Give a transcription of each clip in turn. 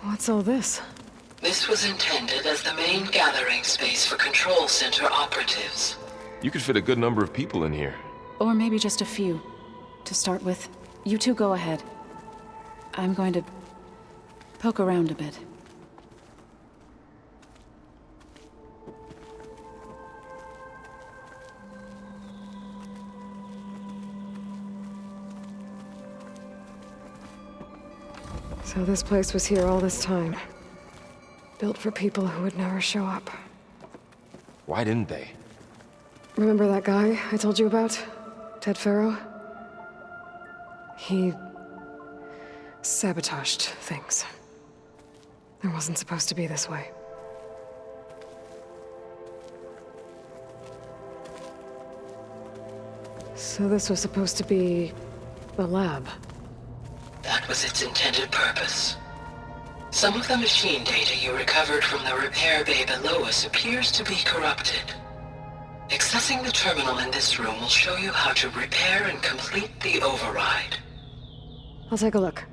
What's all this? This was intended as the main gathering space for control center operatives. You could fit a good number of people in here. Or maybe just a few. To start with, you two go ahead. I'm going to poke around a bit. So this place was here all this time. Built for people who would never show up. Why didn't they? Remember that guy I told you about? Ted Farrow? He sabotaged things. It wasn't supposed to be this way. So this was supposed to be a lab. That was its intended purpose. Some of the machine data you recovered from the repair bay below us appears to be corrupted. Accessing the terminal in this room will show you how to repair and complete the override. I'll take a look.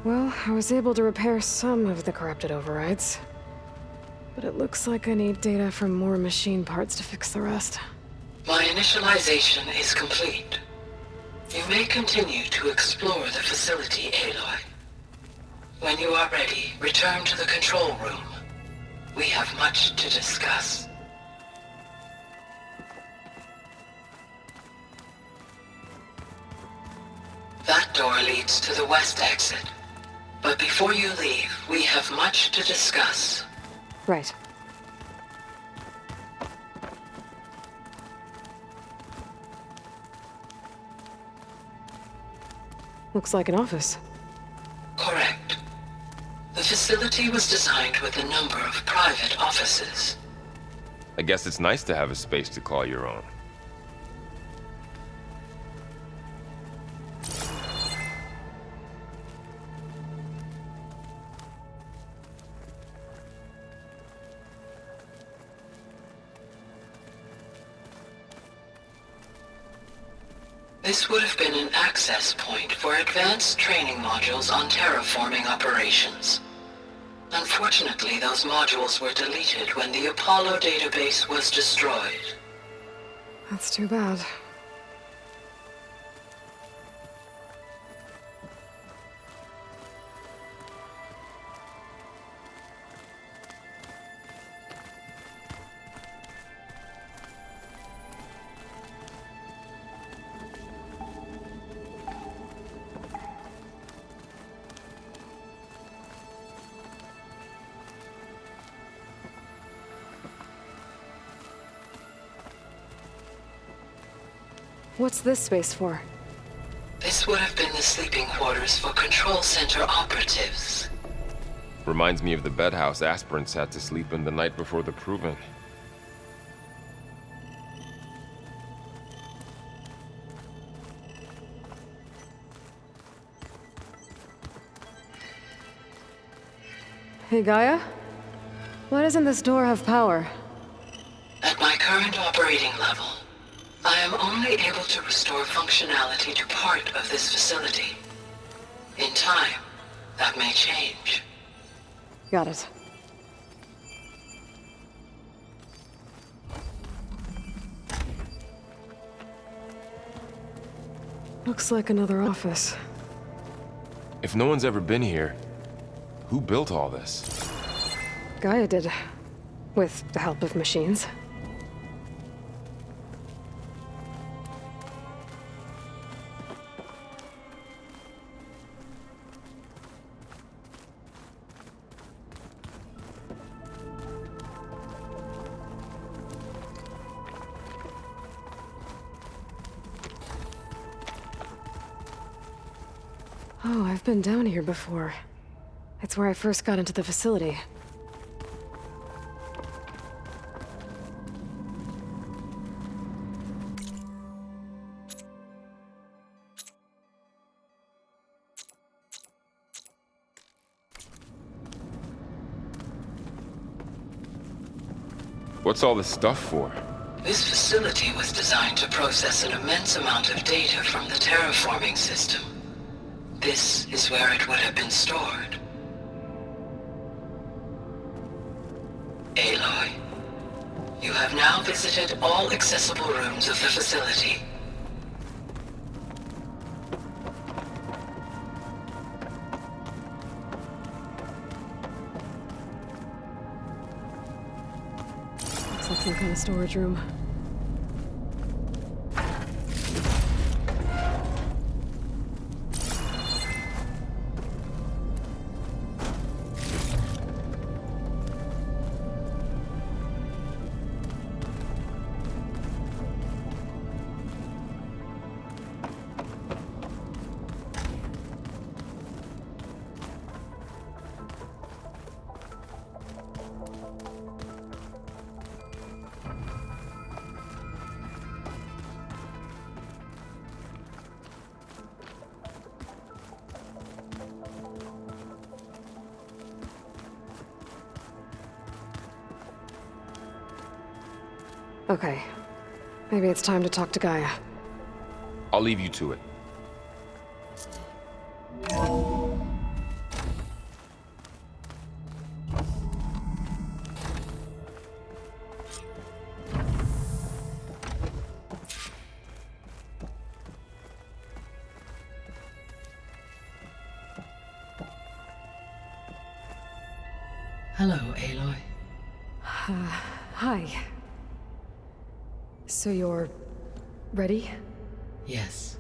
Well, I was able to repair some of the corrupted overrides. But it looks like I need data from more machine parts to fix the rest. My initialization is complete. You may continue to explore the facility, Aloy. When you are ready, return to the control room. We have much to discuss. That door leads to the west exit. But before you leave, we have much to discuss. Right. Looks like an office. Correct. The facility was designed with a number of private offices. I guess it's nice to have a space to call your own. This would have been an access point for advanced training modules on terraforming operations. Unfortunately, those modules were deleted when the Apollo database was destroyed. That's too bad. What's this space for? This would have been the sleeping quarters for control center operatives. Reminds me of the bedhouse aspirants had to sleep in the night before the proving. Hey, Gaia? Why doesn't this door have power? At my current operating level, I am only able to restore functionality to part of this facility. In time, that may change. Got it. Looks like another office. If no one's ever been here, who built all this? Gaia did. With the help of machines. Oh, I've been down here before. It's where I first got into the facility. What's all this stuff for? This facility was designed to process an immense amount of data from the terraforming system. This is where it would have been stored. Aloy, you have now visited all accessible rooms of the facility. Looks like some kind of storage room. Okay. Maybe it's time to talk to Gaia. I'll leave you to it. Hello, Aloy. Hi. So you're... ready? Yes.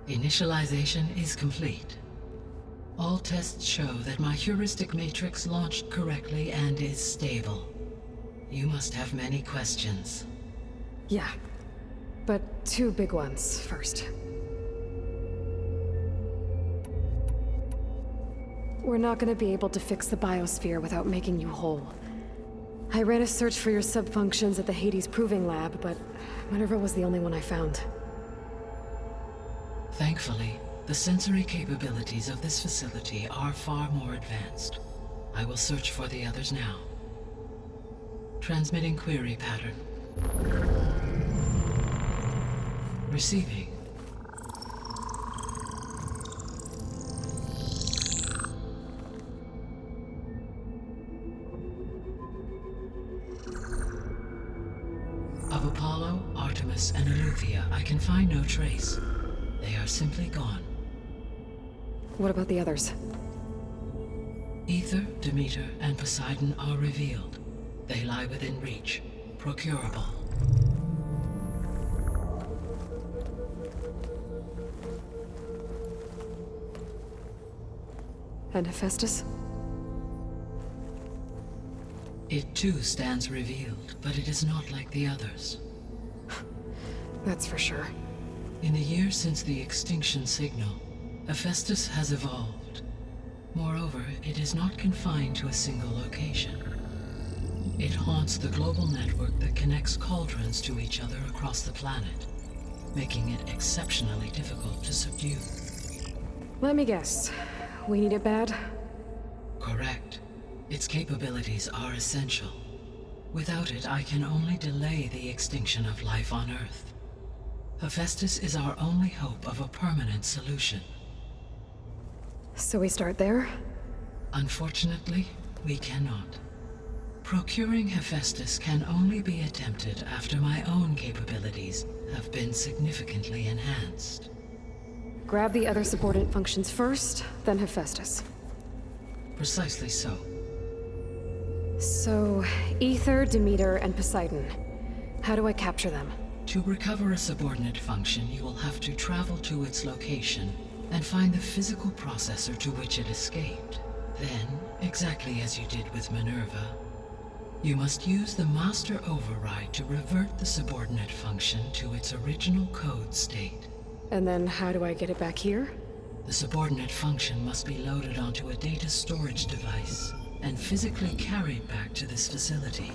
Initialization is complete. All tests show that my heuristic matrix launched correctly and is stable. You must have many questions. Yeah. But two big ones first. We're not gonna be able to fix the biosphere without making you whole. I ran a search for your subfunctions at the Hades Proving Lab, but Minerva was the only one I found. Thankfully, the sensory capabilities of this facility are far more advanced. I will search for the others now. Transmitting query pattern. Receiving. Of Apollo, Artemis, and Eleuthia, I can find no trace. They are simply gone. What about the others? Ether, Demeter, and Poseidon are revealed. They lie within reach, procurable. And Hephaestus? It too stands revealed, but it is not like the others. That's for sure. In the years since the extinction signal, Hephaestus has evolved. Moreover, it is not confined to a single location. It haunts the global network that connects cauldrons to each other across the planet, making it exceptionally difficult to subdue. Let me guess. We need it bad? Correct. Its capabilities are essential. Without it, I can only delay the extinction of life on Earth. Hephaestus is our only hope of a permanent solution. So we start there? Unfortunately, we cannot. Procuring Hephaestus can only be attempted after my own capabilities have been significantly enhanced. Grab the other subordinate functions first, then Hephaestus. Precisely so. So, Ether, Demeter, and Poseidon. How do I capture them? To recover a subordinate function, you will have to travel to its location and find the physical processor to which it escaped. Then, exactly as you did with Minerva, you must use the master override to revert the subordinate function to its original code state. And then how do I get it back here? The subordinate function must be loaded onto a data storage device and physically carried back to this facility.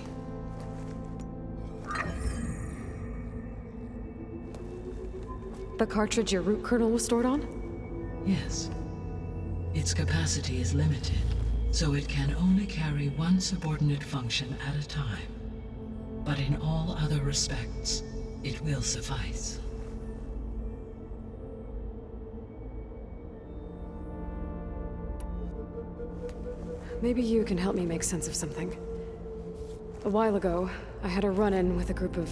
The cartridge your root kernel was stored on? Yes. Its capacity is limited, so it can only carry one subordinate function at a time. But in all other respects, it will suffice. Maybe you can help me make sense of something. A while ago, I had a run-in with a group of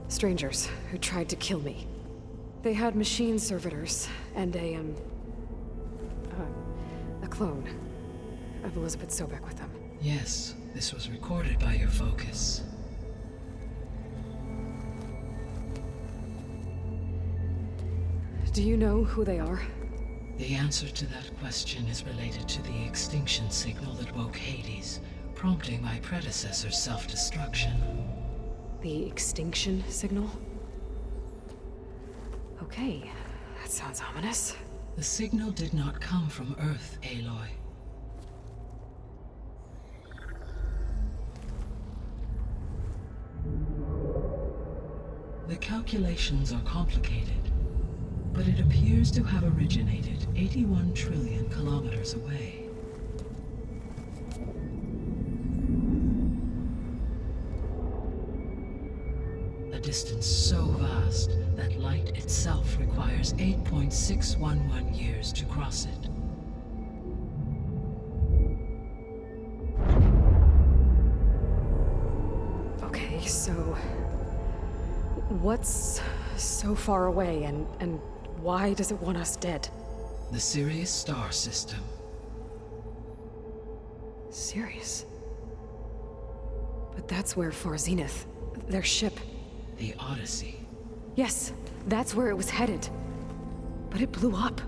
strangers who tried to kill me. They had machine servitors and a clone of Elizabeth Sobek with them. Yes, this was recorded by your focus. Do you know who they are? The answer to that question is related to the extinction signal that woke Hades, prompting my predecessor's self-destruction. The extinction signal? Okay, that sounds ominous. The signal did not come from Earth, Aloy. The calculations are complicated, but it appears to have originated 81 trillion kilometers away. A distance so vast that light itself requires 8.611 years to cross it. Okay, so what's so far away and why does it want us dead? The Sirius star system. Sirius? But that's where Far Zenith, their ship. The Odyssey. Yes, that's where it was headed. But it blew up.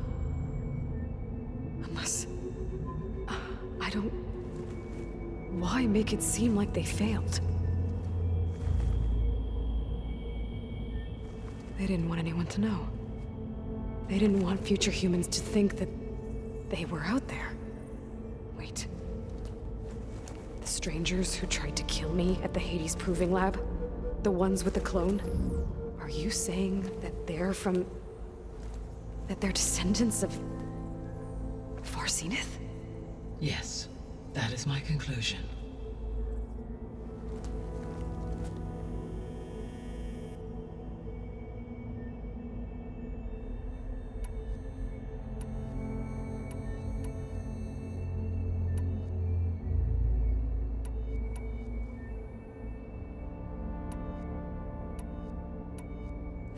Unless... I don't... Why make it seem like they failed? They didn't want anyone to know. They didn't want future humans to think that they were out there. Wait. The strangers who tried to kill me at the Hades Proving Lab? The ones with the clone? Are you saying that they're from... that they're descendants of... Far Zenith? Yes, that is my conclusion.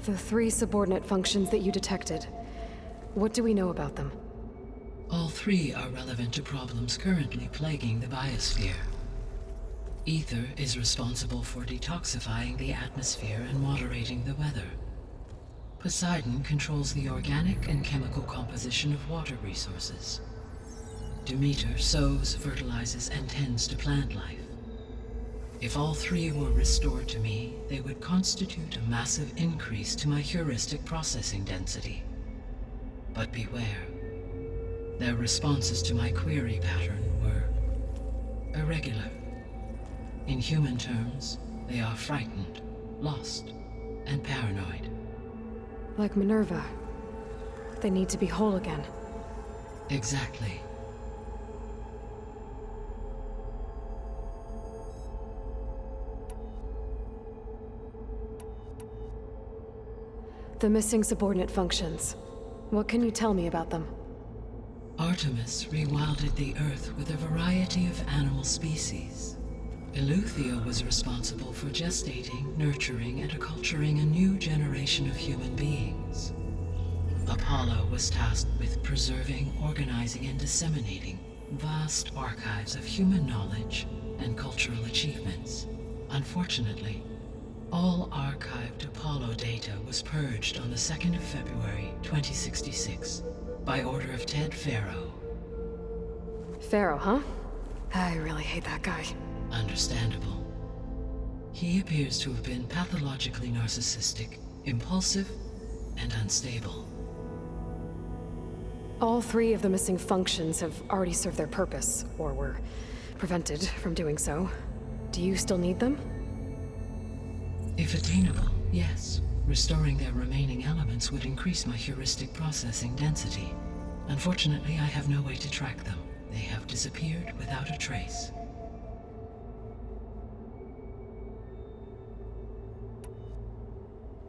The 3 subordinate functions that you detected. What do we know about them? All 3 are relevant to problems currently plaguing the biosphere. Ether is responsible for detoxifying the atmosphere and moderating the weather. Poseidon controls the organic and chemical composition of water resources. Demeter sows, fertilizes, and tends to plant life. If all 3 were restored to me, they would constitute a massive increase to my heuristic processing density. But beware. Their responses to my query pattern were irregular. In human terms, they are frightened, lost, and paranoid. Like Minerva. They need to be whole again. Exactly. The missing subordinate functions. What can you tell me about them? Artemis rewilded the Earth with a variety of animal species. Eleuthia was responsible for gestating, nurturing, and acculturating a new generation of human beings. Apollo was tasked with preserving, organizing, and disseminating vast archives of human knowledge and cultural achievements. Unfortunately, all archived Apollo data was purged on the 2nd of February, 2066, by order of Ted Faro. Pharaoh, huh? I really hate that guy. Understandable. He appears to have been pathologically narcissistic, impulsive, and unstable. All three of the missing functions have already served their purpose, or were prevented from doing so. Do you still need them? If attainable, yes. Restoring their remaining elements would increase my heuristic processing density. Unfortunately, I have no way to track them. They have disappeared without a trace.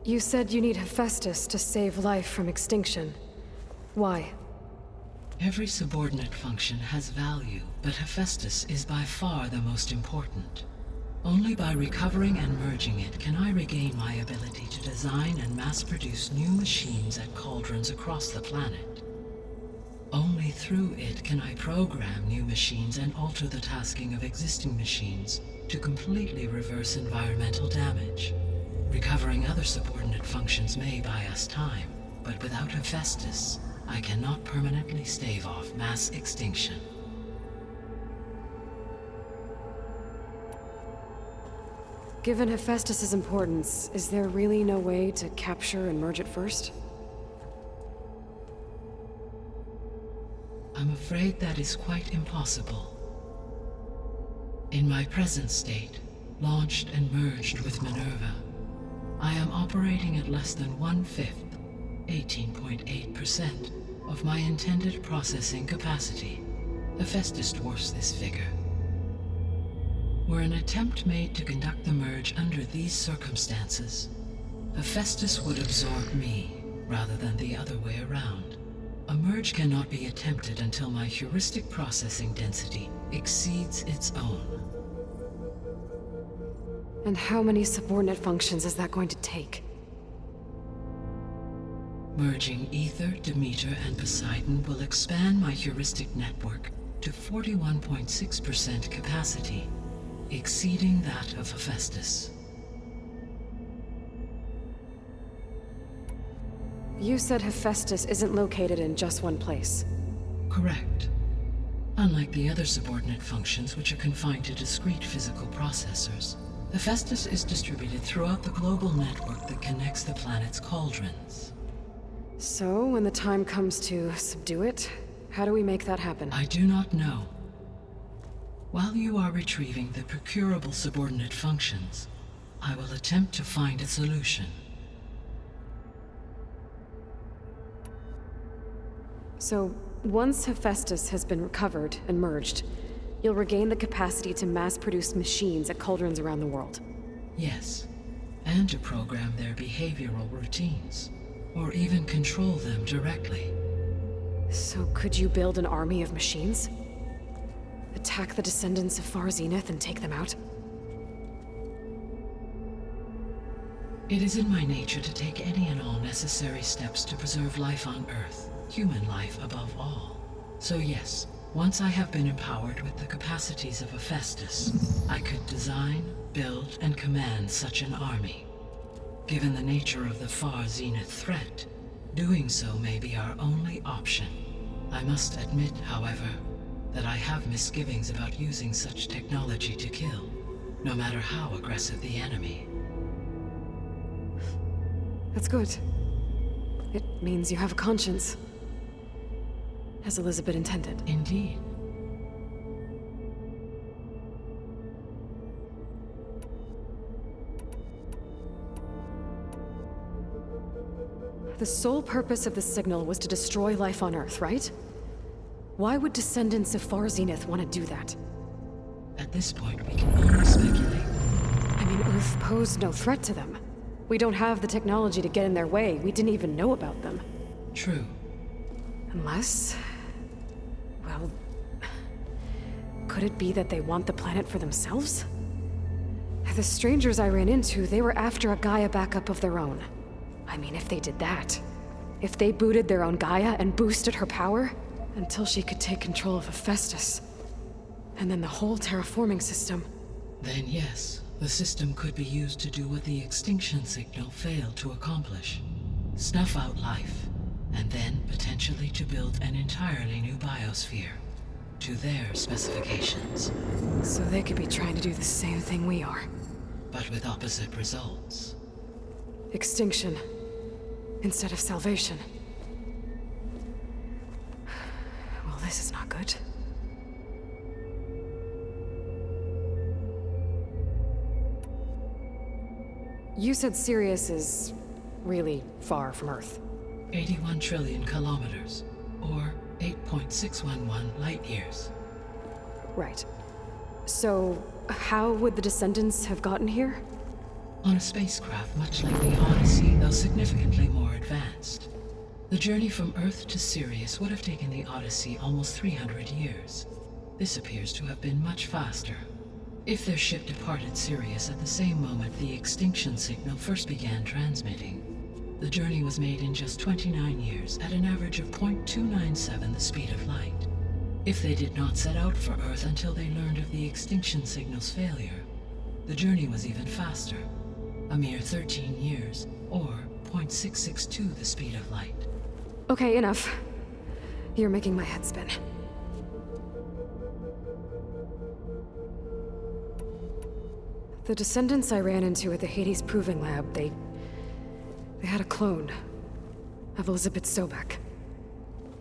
You said you need Hephaestus to save life from extinction. Why? Every subordinate function has value, but Hephaestus is by far the most important. Only by recovering and merging it can I regain my ability to design and mass-produce new machines at cauldrons across the planet. Only through it can I program new machines and alter the tasking of existing machines to completely reverse environmental damage. Recovering other subordinate functions may buy us time, but without Hephaestus, I cannot permanently stave off mass extinction. Given Hephaestus's importance, is there really no way to capture and merge it first? I'm afraid that is quite impossible. In my present state, launched and merged with Minerva, I am operating at less than 1/5, 18.8%, of my intended processing capacity. Hephaestus dwarfs this figure. Were an attempt made to conduct the merge under these circumstances, Hephaestus would absorb me, rather than the other way around. A merge cannot be attempted until my heuristic processing density exceeds its own. And how many subordinate functions is that going to take? Merging Ether, Demeter, and Poseidon will expand my heuristic network to 41.6% capacity, exceeding that of Hephaestus. You said Hephaestus isn't located in just one place. Correct. Unlike the other subordinate functions, which are confined to discrete physical processors, Hephaestus is distributed throughout the global network that connects the planet's cauldrons. So, when the time comes to subdue it, how do we make that happen? I do not know. While you are retrieving the procurable subordinate functions, I will attempt to find a solution. So, once Hephaestus has been recovered and merged, you'll regain the capacity to mass-produce machines at cauldrons around the world. Yes, and to program their behavioral routines, or even control them directly. So could you build an army of machines? Attack the descendants of Far Zenith and take them out? It is in my nature to take any and all necessary steps to preserve life on Earth, human life above all. So yes, once I have been empowered with the capacities of Hephaestus, I could design, build, and command such an army. Given the nature of the Far Zenith threat, doing so may be our only option. I must admit, however, that I have misgivings about using such technology to kill, no matter how aggressive the enemy. That's good. It means you have a conscience. As Elizabeth intended. Indeed. The sole purpose of the signal was to destroy life on Earth, right? Why would descendants of Far Zenith want to do that? At this point, we can only speculate. I mean, Earth posed no threat to them. We don't have the technology to get in their way. We didn't even know about them. True. Unless... well... could it be that they want the planet for themselves? The strangers I ran into, they were after a Gaia backup of their own. I mean, if they did that, if they booted their own Gaia and boosted her power, until she could take control of Hephaestus, and then the whole terraforming system. Then yes, the system could be used to do what the extinction signal failed to accomplish. Snuff out life, and then potentially to build an entirely new biosphere, to their specifications. So they could be trying to do the same thing we are. But with opposite results. Extinction, instead of salvation. this is not good. You said Sirius is really far from Earth. 81 trillion kilometers, or 8.611 light years. Right. So, how would the Descendants have gotten here? On a spacecraft much like the Odyssey, though significantly more advanced. The journey from Earth to Sirius would have taken the Odyssey almost 300 years. This appears to have been much faster. If their ship departed Sirius at the same moment the extinction signal first began transmitting, the journey was made in just 29 years at an average of 0.297 the speed of light. If they did not set out for Earth until they learned of the extinction signal's failure, the journey was even faster, a mere 13 years, or 0.662 the speed of light. Okay, enough. You're making my head spin. The Descendants I ran into at the Hades Proving Lab, they had a clone of Elizabeth Sobek.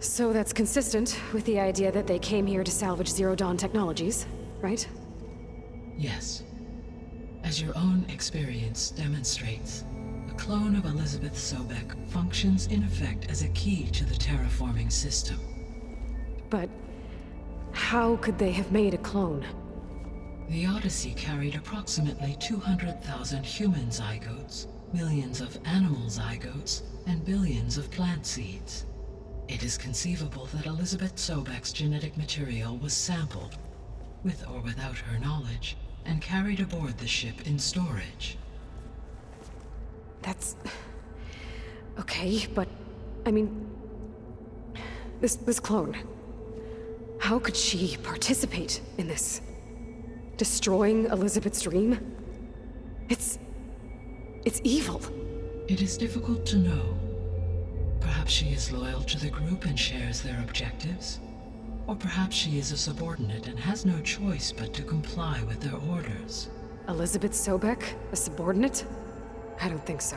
So that's consistent with the idea that they came here to salvage Zero Dawn technologies, right? Yes. As your own experience demonstrates, a clone of Elizabeth Sobek functions in effect as a key to the terraforming system. But how could they have made a clone? The Odyssey carried approximately 200,000 human zygotes, millions of animal zygotes, and billions of plant seeds. It is conceivable that Elizabeth Sobek's genetic material was sampled, with or without her knowledge, and carried aboard the ship in storage. That's... okay, but... I mean... This clone... How could she participate in this? Destroying Elizabeth's dream? It's evil. It is difficult to know. Perhaps she is loyal to the group and shares their objectives. Or perhaps she is a subordinate and has no choice but to comply with their orders. Elizabeth Sobek, a subordinate? I don't think so.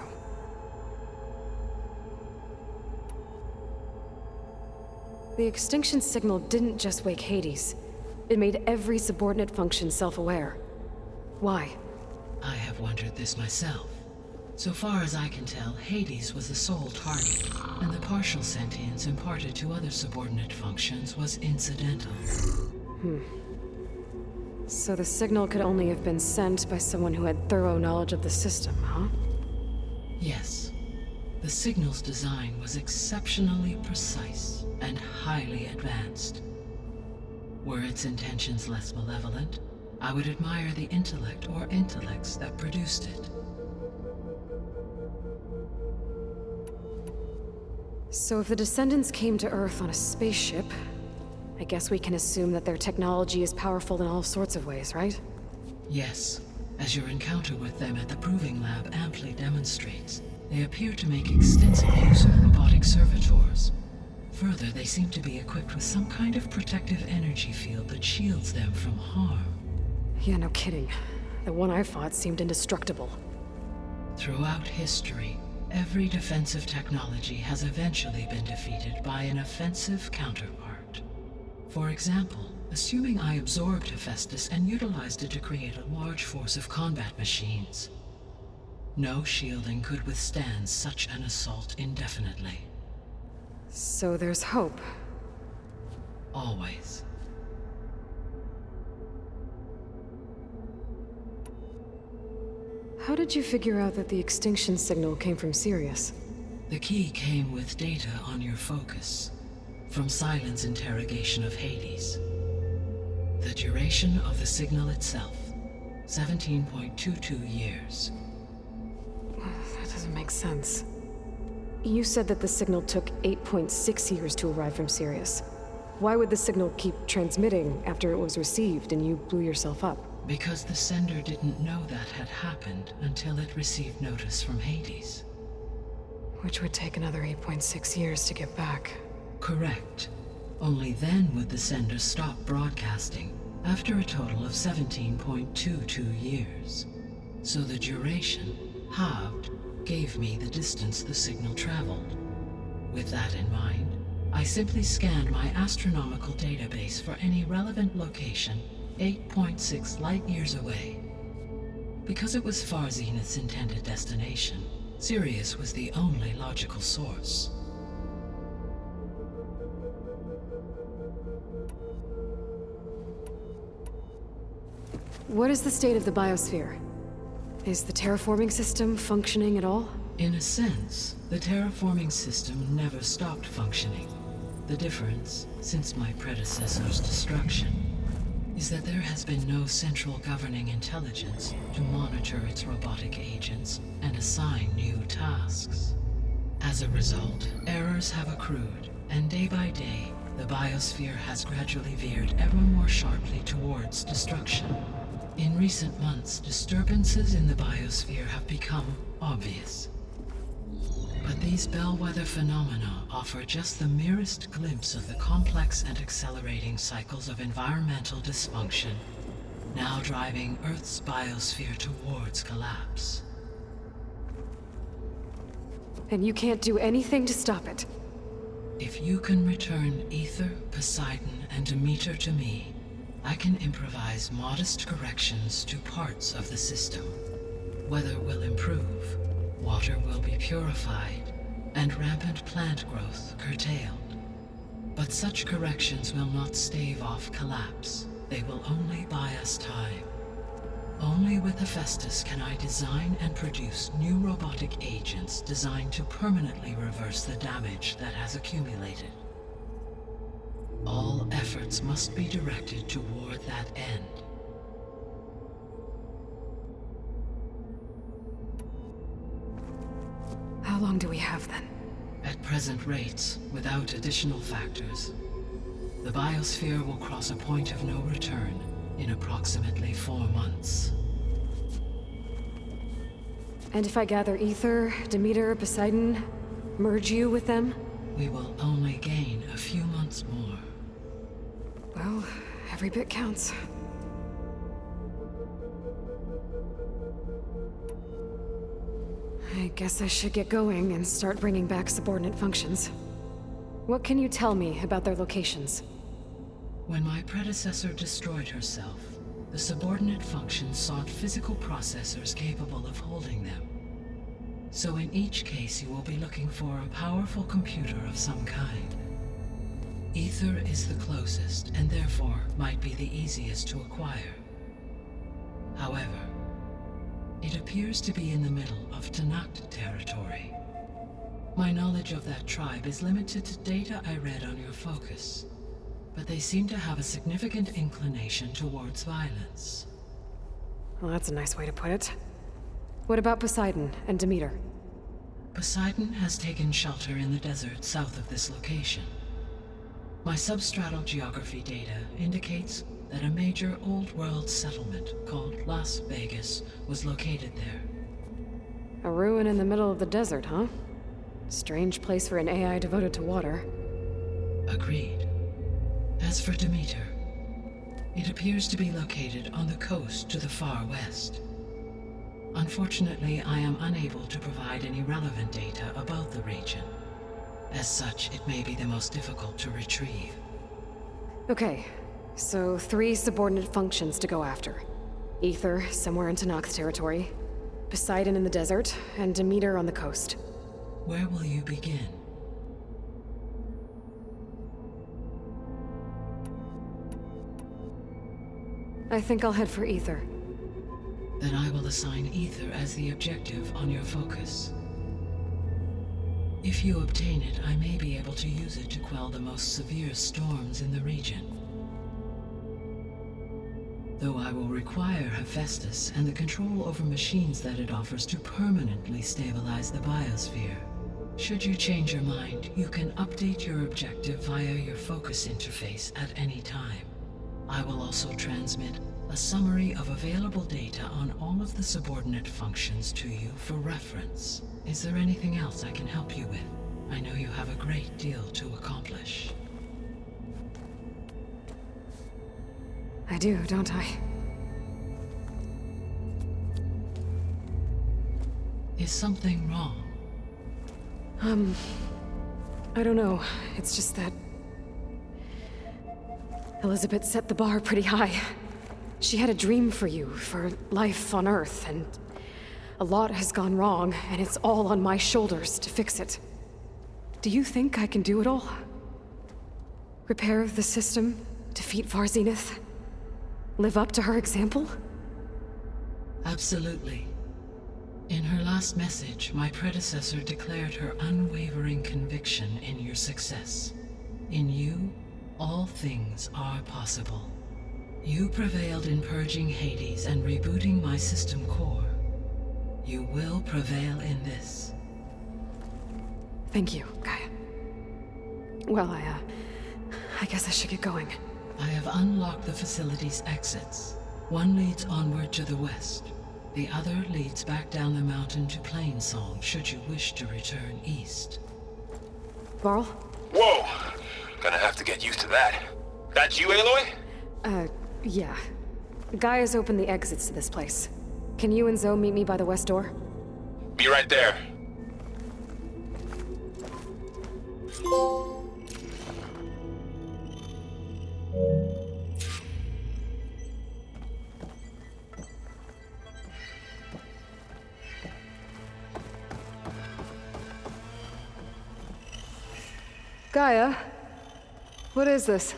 The extinction signal didn't just wake Hades. It made every subordinate function self-aware. Why? I have wondered this myself. So far as I can tell, Hades was the sole target, and the partial sentience imparted to other subordinate functions was incidental. So the signal could only have been sent by someone who had thorough knowledge of the system, huh? Yes. The signal's design was exceptionally precise and highly advanced. Were its intentions less malevolent, I would admire the intellect or intellects that produced it. So if the Descendants came to Earth on a spaceship, I guess we can assume that their technology is powerful in all sorts of ways, right? Yes. As your encounter with them at the Proving Lab amply demonstrates, they appear to make extensive use of robotic servitors. Further, they seem to be equipped with some kind of protective energy field that shields them from harm. Yeah, no kidding. The one I fought seemed indestructible. Throughout history, every defensive technology has eventually been defeated by an offensive counterpart. For example, assuming I absorbed Hephaestus and utilized it to create a large force of combat machines. No shielding could withstand such an assault indefinitely. So there's hope. Always. How did you figure out that the extinction signal came from Sirius? The key came with data on your focus, from Silent's interrogation of Hades. The duration of the signal itself, 17.22 years. That doesn't make sense. You said that the signal took 8.6 years to arrive from Sirius. Why would the signal keep transmitting after it was received and you blew yourself up? Because the sender didn't know that had happened until it received notice from Hades. Which would take another 8.6 years to get back. Correct. Only then would the sender stop broadcasting, after a total of 17.22 years. So the duration, halved, gave me the distance the signal traveled. With that in mind, I simply scanned my astronomical database for any relevant location 8.6 light-years away. Because it was Far Zenith's intended destination, Sirius was the only logical source. What is the state of the biosphere? Is the terraforming system functioning at all? In a sense, the terraforming system never stopped functioning. The difference, since my predecessor's destruction, is that there has been no central governing intelligence to monitor its robotic agents and assign new tasks. As a result, errors have accrued, and day by day, the biosphere has gradually veered ever more sharply towards destruction. In recent months, disturbances in the biosphere have become obvious. But these bellwether phenomena offer just the merest glimpse of the complex and accelerating cycles of environmental dysfunction, now driving Earth's biosphere towards collapse. And you can't do anything to stop it? If you can return Ether, Poseidon, and Demeter to me, I can improvise modest corrections to parts of the system. Weather will improve, water will be purified, and rampant plant growth curtailed. But such corrections will not stave off collapse. They will only buy us time. Only with Hephaestus can I design and produce new robotic agents designed to permanently reverse the damage that has accumulated. All efforts must be directed toward that end. How long do we have then? At present rates, without additional factors, the biosphere will cross a point of no return in approximately 4 months. And if I gather Ether, Demeter, Poseidon, merge you with them? We will only gain a few months more. Well, every bit counts. I guess I should get going and start bringing back subordinate functions. What can you tell me about their locations? When my predecessor destroyed herself, the subordinate functions sought physical processors capable of holding them. So in each case, you will be looking for a powerful computer of some kind. Ether is the closest, and therefore might be the easiest to acquire. However, it appears to be in the middle of Tanakh territory. My knowledge of that tribe is limited to data I read on your focus, but they seem to have a significant inclination towards violence. Well, that's a nice way to put it. What about Poseidon and Demeter? Poseidon has taken shelter in the desert south of this location. My substratal geography data indicates that a major old-world settlement called Las Vegas was located there. A ruin in the middle of the desert, huh? Strange place for an AI devoted to water. Agreed. As for Demeter, it appears to be located on the coast to the far west. Unfortunately, I am unable to provide any relevant data about the region. As such, it may be the most difficult to retrieve. Okay, so 3 subordinate functions to go after. Ether, somewhere in Tanakh territory. Poseidon in the desert, and Demeter on the coast. Where will you begin? I think I'll head for Ether. Then I will assign Ether as the objective on your focus. If you obtain it, I may be able to use it to quell the most severe storms in the region. Though I will require Hephaestus and the control over machines that it offers to permanently stabilize the biosphere. Should you change your mind, you can update your objective via your focus interface at any time. I will also transmit a summary of available data on all of the subordinate functions to you for reference. Is there anything else I can help you with? I know you have a great deal to accomplish. I do, don't I? Is something wrong? I don't know. It's just that... Elizabeth set the bar pretty high. She had a dream for you, for life on Earth, and... a lot has gone wrong, and it's all on my shoulders to fix it. Do you think I can do it all? Repair the system, defeat Varzenith, live up to her example? Absolutely. In her last message, my predecessor declared her unwavering conviction in your success. In you, all things are possible. You prevailed in purging Hades and rebooting my system core. You will prevail in this. Thank you, Gaia. Well, I guess I should get going. I have unlocked the facility's exits. One leads onward to the west. The other leads back down the mountain to Plainsong, should you wish to return east. Varl? Whoa! Gonna have to get used to that. That you, Aloy? Yeah. Gaia's opened the exits to this place. Can you and Zoe meet me by the west door? Be right there. Gaia? What is this?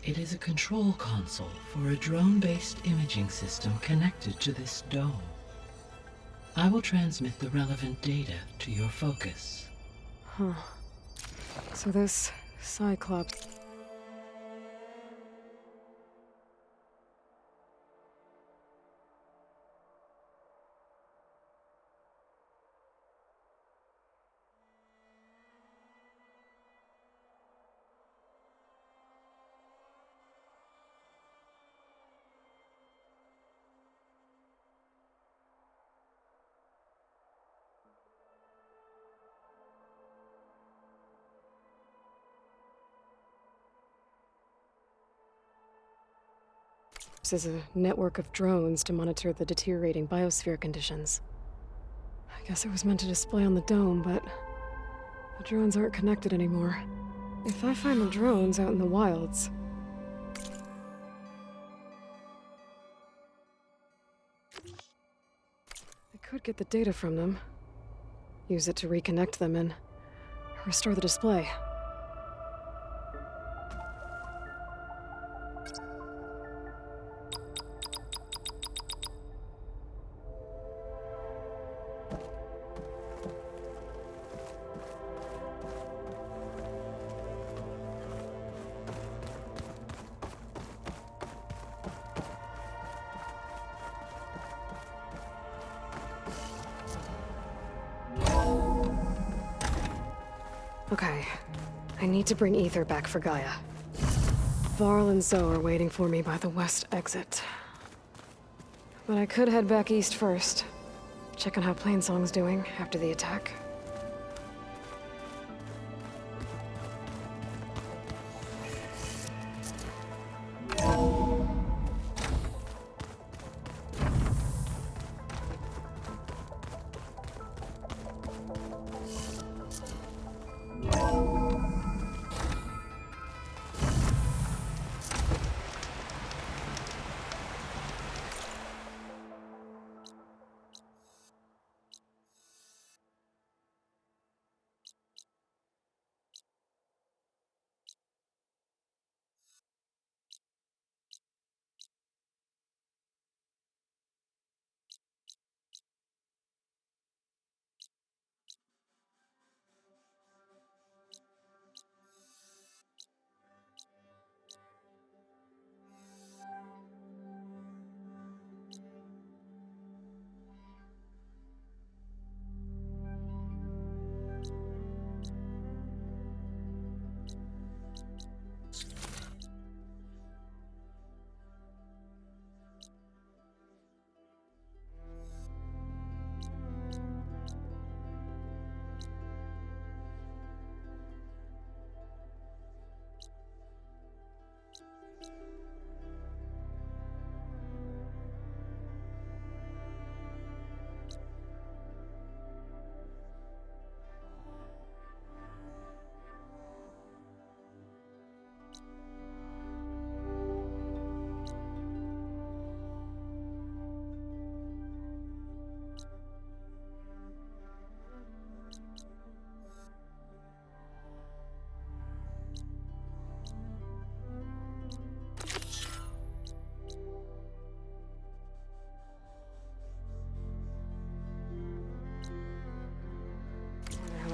It is a control console for a drone-based imaging system connected to this dome. I will transmit the relevant data to your focus. Huh. So this Cyclops... is a network of drones to monitor the deteriorating biosphere conditions. I guess it was meant to display on the dome, but the drones aren't connected anymore. If I find the drones out in the wilds... I could get the data from them, use it to reconnect them and restore the display. Okay, I need to bring Ether back for Gaia. Varl and Zoe are waiting for me by the west exit. But I could head back east first. Check on how Plainsong's doing after the attack.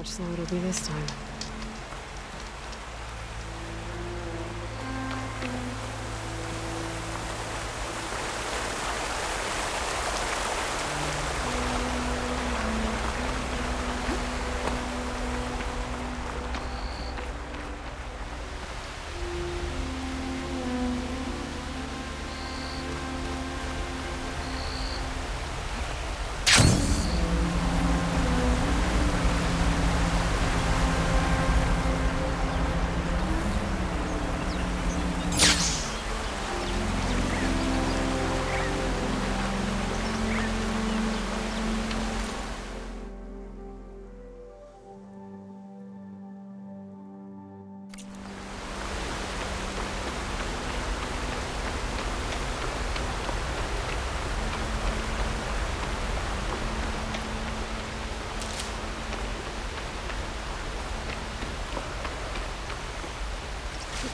much slower it'll be this time.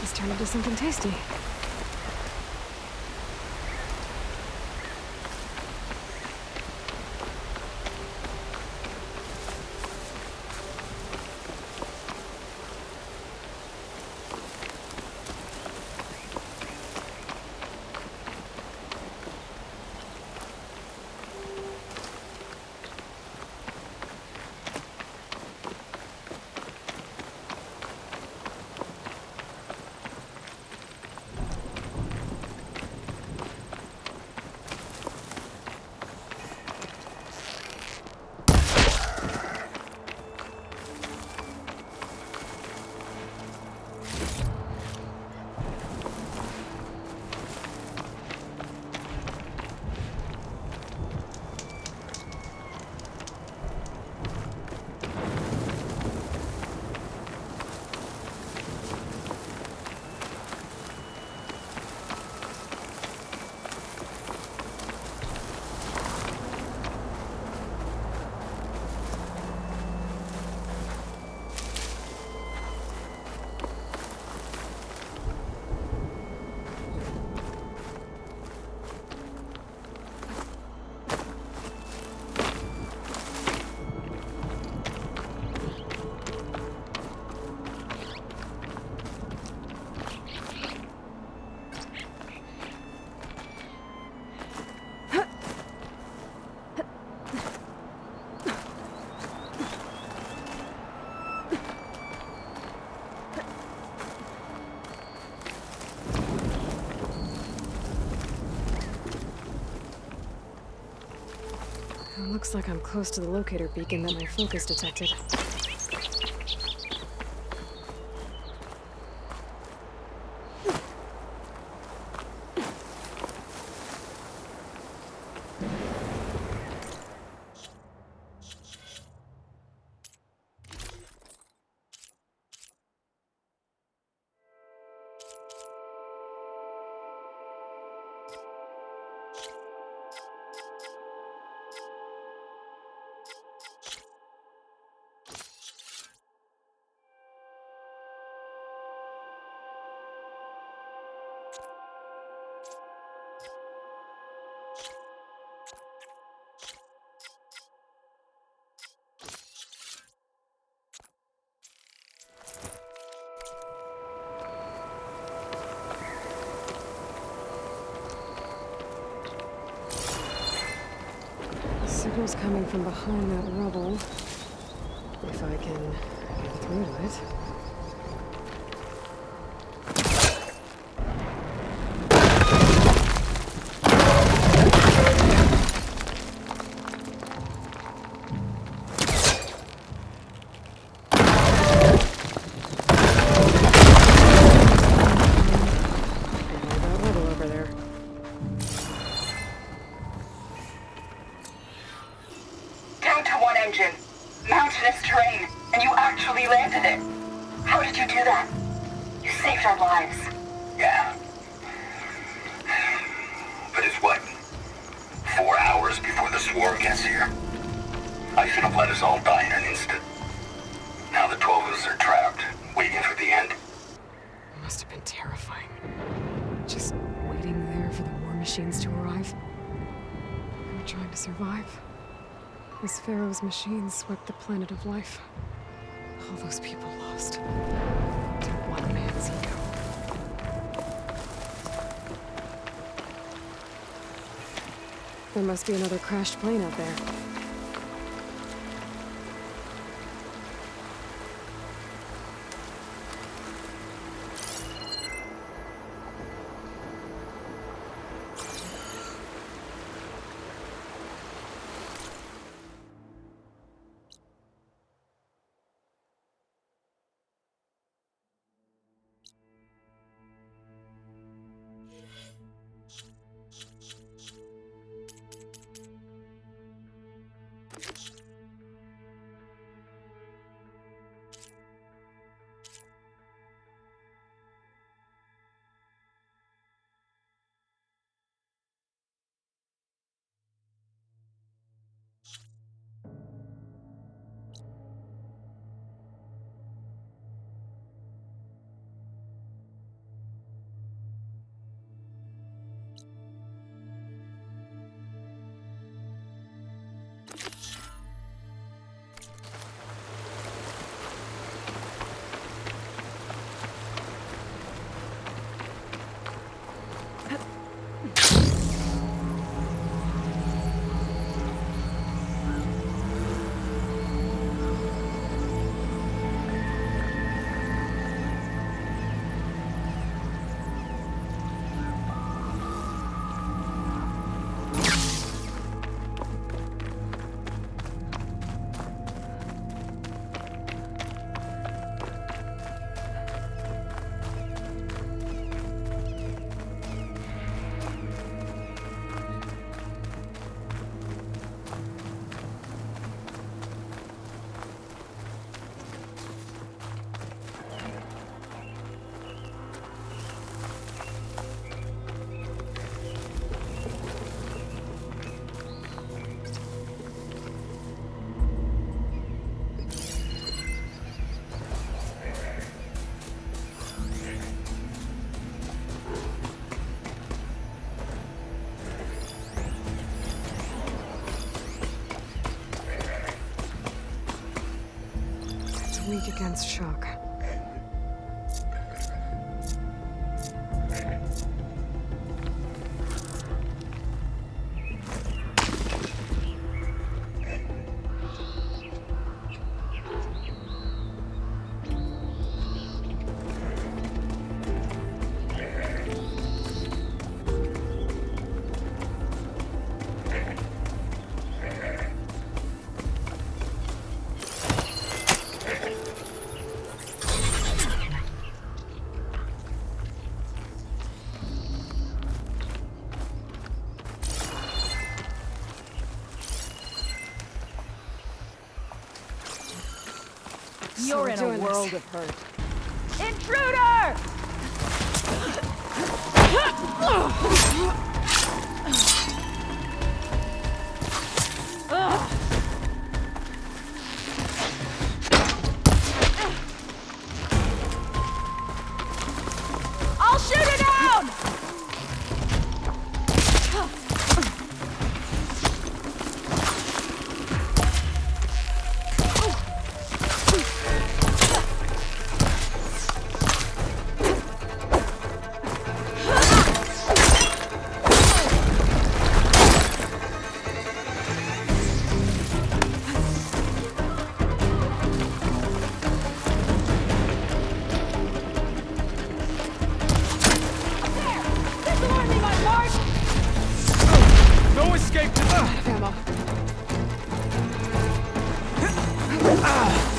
Let's turn into something tasty. Looks like I'm close to the locator beacon that my focus detected. Signal's coming from behind that rubble. If I can get through to it. Mountainous terrain, and you actually landed it. How did you do that? You saved our lives. Yeah. But it's what? 4 hours before the swarm gets here. I should have let us all die in an instant. Now the 12 of us are trapped, waiting for the end. It must have been terrifying. Just waiting there for the war machines to arrive. We were trying to survive. As Pharaoh's machines swept the planet of life. All those people lost to one man's ego. There must be another crashed plane out there. Weak against shock. You're in a doing world this. of hurt. Intruder! I'll shoot it down! No escape! Ammo. Ah!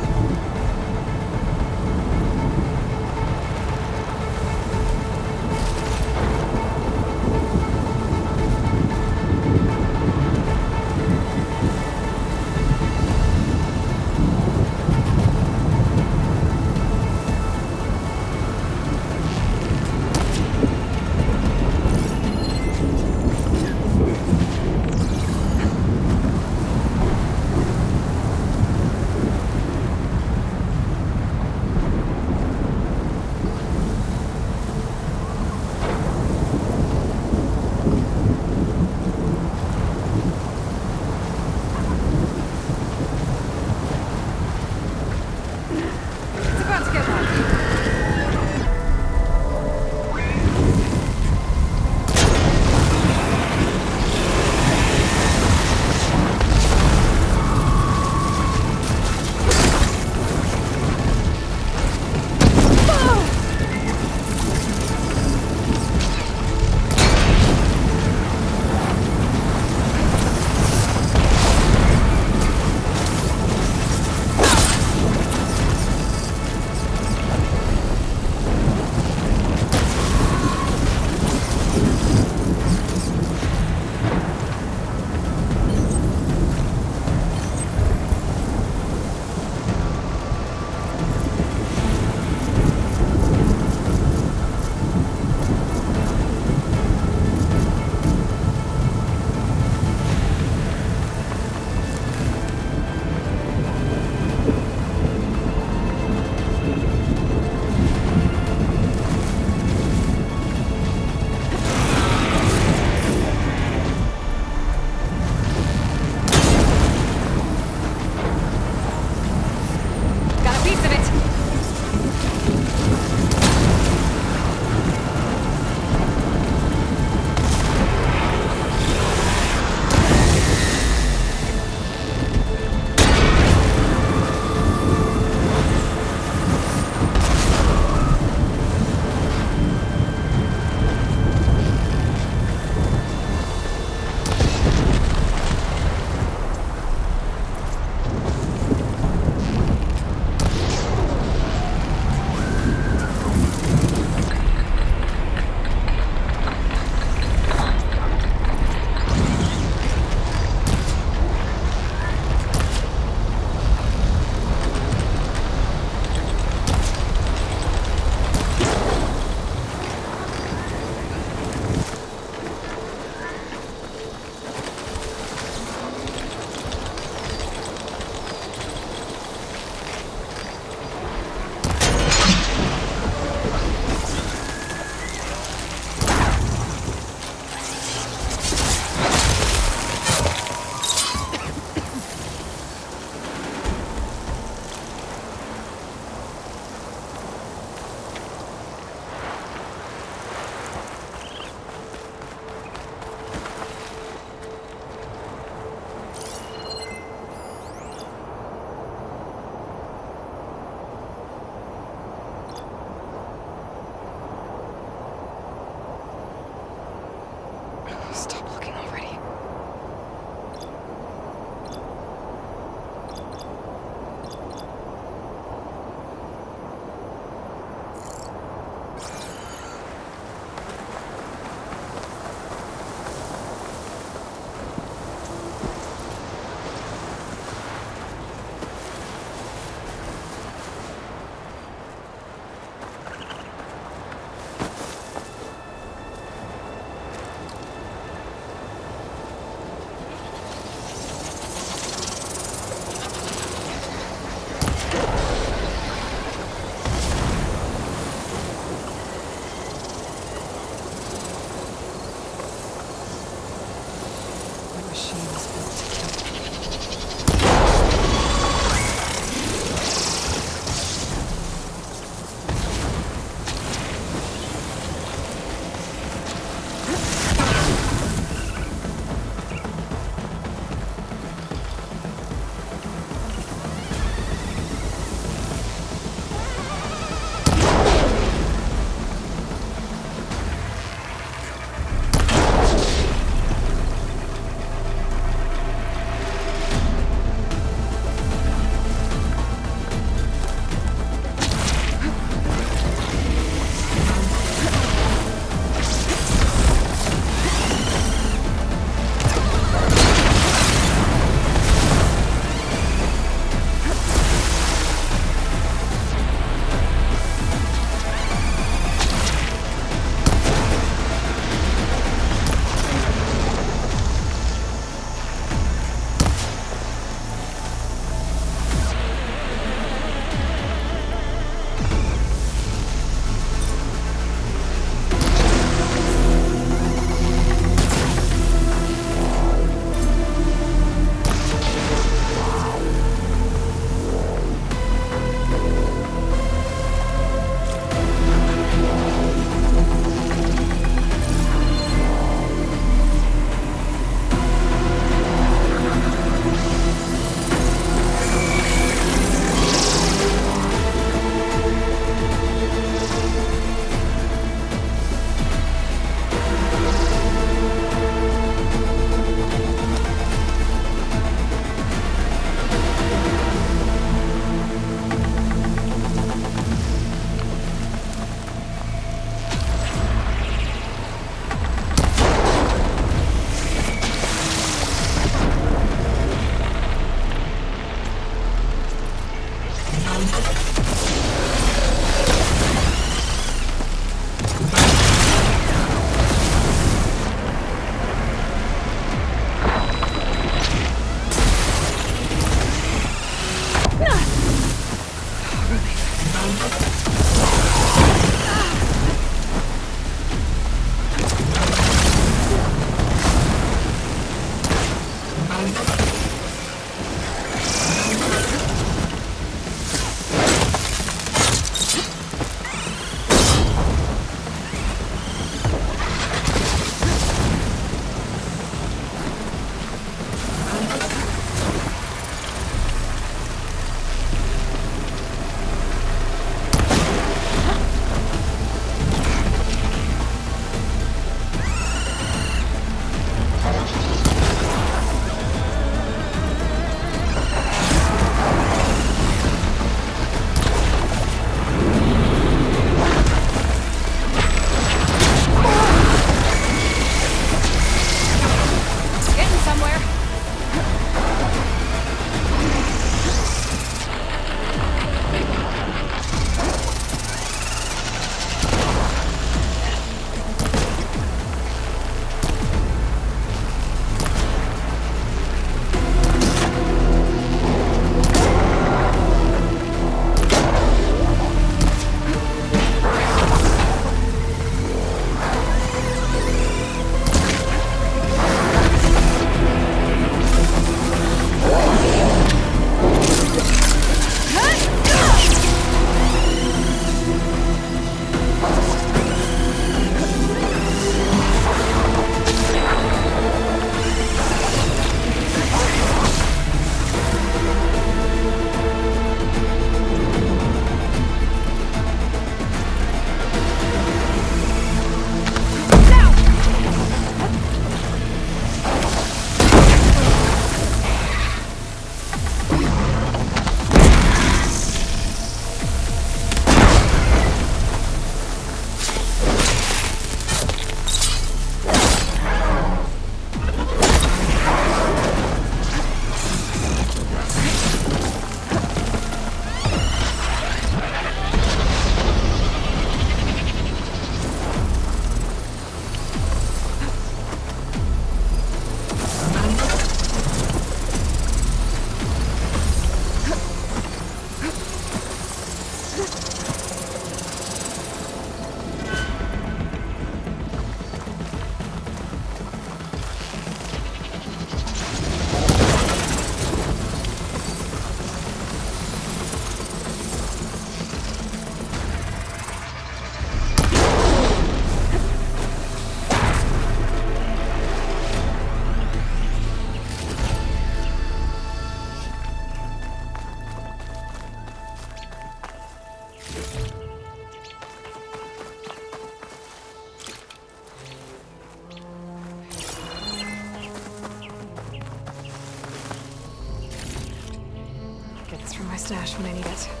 My stash when I need it.